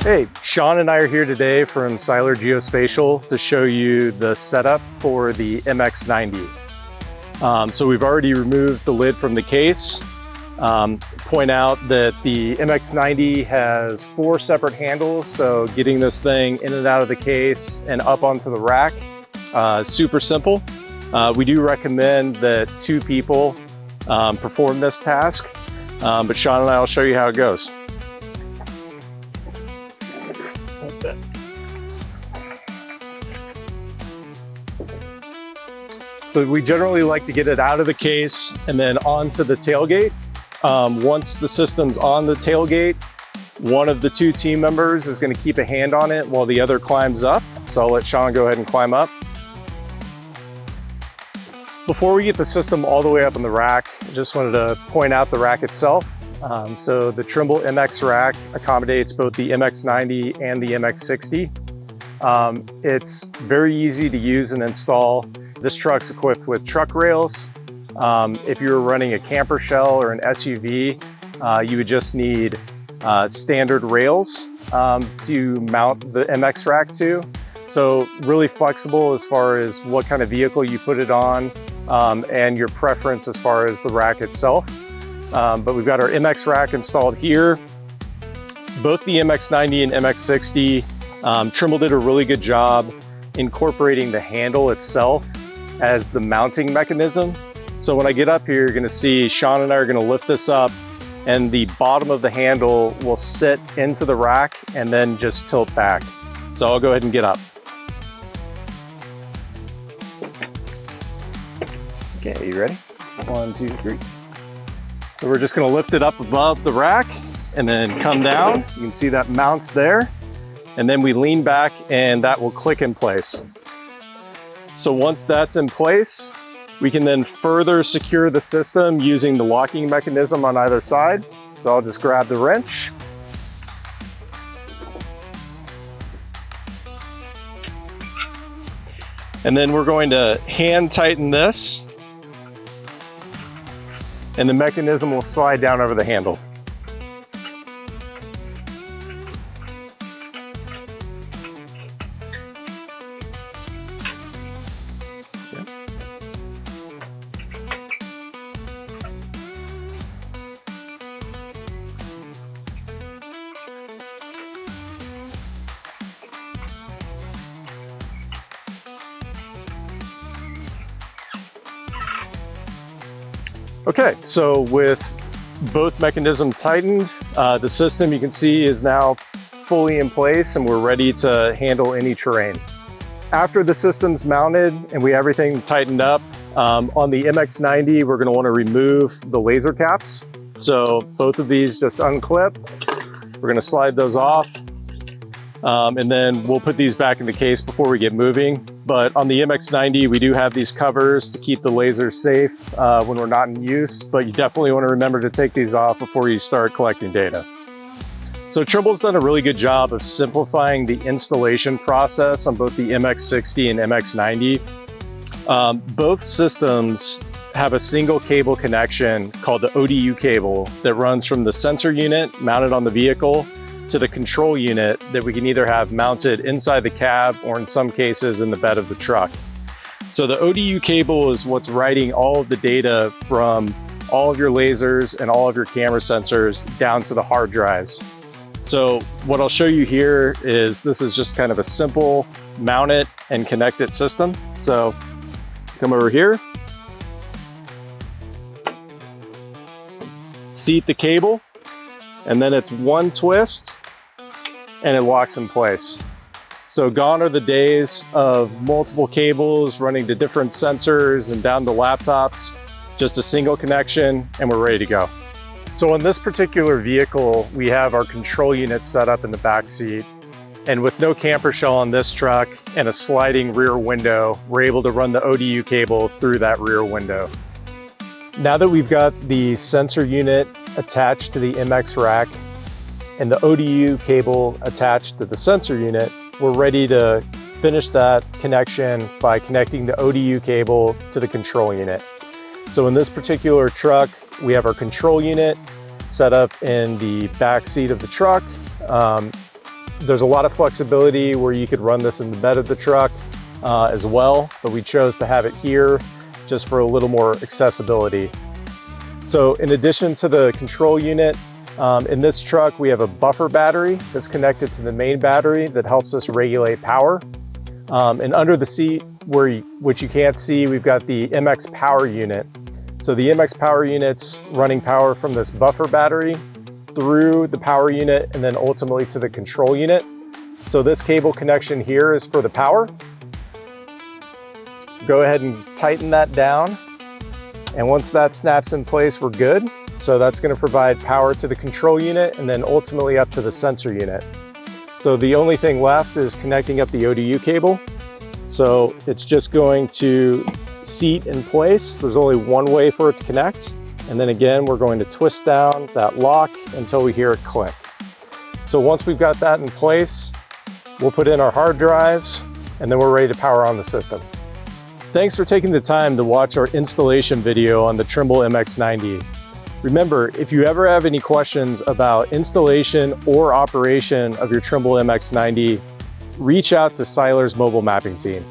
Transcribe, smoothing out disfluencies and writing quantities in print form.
Hey, Sean and I are here today from Seiler Geospatial to show you the setup for the MX90. So we've already removed the lid from the case. Point out that the MX90 has 4 separate handles, so getting this thing in and out of the case and up onto the rack, super simple. We do recommend that 2 people perform this task, but Sean and I will show you how it goes. So we generally like to get it out of the case and then onto the tailgate. Once the system's on the tailgate, one of the 2 team members is going to keep a hand on it while the other climbs up. So I'll let Sean go ahead and climb up. Before we get the system all the way up on the rack, I just wanted to point out the rack itself. So the Trimble MX rack accommodates both the MX90 and the MX60. It's very easy to use and install. This truck's equipped with truck rails. If you're running a camper shell or an SUV, you would just need standard rails to mount the MX rack to. So really flexible as far as what kind of vehicle you put it on and your preference as far as the rack itself. But we've got our MX rack installed here. Both the MX90 and MX60, Trimble did a really good job incorporating the handle itself as the mounting mechanism. So when I get up here, you're gonna see Sean and I are gonna lift this up and the bottom of the handle will sit into the rack and then just tilt back. So I'll go ahead and get up. Okay, you ready? 1, 2, 3. So we're just gonna lift it up above the rack and then come down. You can see that mounts there. And then we lean back and that will click in place. So once that's in place, we can then further secure the system using the locking mechanism on either side. So I'll just grab the wrench. And then we're going to hand tighten this, and the mechanism will slide down over the handle. Okay, so with both mechanisms tightened, the system you can see is now fully in place and we're ready to handle any terrain. After the system's mounted and we have everything tightened up, on the MX90, we're gonna wanna remove the laser caps. So both of these just unclip. We're gonna slide those off. And then we'll put these back in the case before we get moving. But on the MX90, we do have these covers to keep the lasers safe when we're not in use, but you definitely want to remember to take these off before you start collecting data. So Trimble's done a really good job of simplifying the installation process on both the MX60 and MX90. Both systems have a single cable connection called the ODU cable that runs from the sensor unit mounted on the vehicle to the control unit that we can either have mounted inside the cab or in some cases in the bed of the truck. So the ODU cable is what's writing all of the data from all of your lasers and all of your camera sensors down to the hard drives. So what I'll show you here is this is just kind of a simple mount it and connect it system. So come over here, seat the cable, and then it's one twist and it locks in place. So gone are the days of multiple cables running to different sensors and down to laptops, just a single connection and we're ready to go. So on this particular vehicle, we have our control unit set up in the back seat. And with no camper shell on this truck and a sliding rear window, we're able to run the ODU cable through that rear window. Now that we've got the sensor unit attached to the MX rack and the ODU cable attached to the sensor unit, we're ready to finish that connection by connecting the ODU cable to the control unit. So in this particular truck, we have our control unit set up in the back seat of the truck. There's a lot of flexibility where you could run this in the bed of the truck as well, but we chose to have it here just for a little more accessibility. So in addition to the control unit, in this truck, we have a buffer battery that's connected to the main battery that helps us regulate power. And under the seat, which you can't see, we've got the MX power unit. So the MX power unit's running power from this buffer battery through the power unit and then ultimately to the control unit. So this cable connection here is for the power. Go ahead and tighten that down. And once that snaps in place, we're good. So that's going to provide power to the control unit and then ultimately up to the sensor unit. So the only thing left is connecting up the ODU cable. So it's just going to seat in place. There's only one way for it to connect. And then again, we're going to twist down that lock until we hear it click. So once we've got that in place, we'll put in our hard drives and then we're ready to power on the system. Thanks for taking the time to watch our installation video on the Trimble MX90. Remember, if you ever have any questions about installation or operation of your Trimble MX90, reach out to Seiler's mobile mapping team.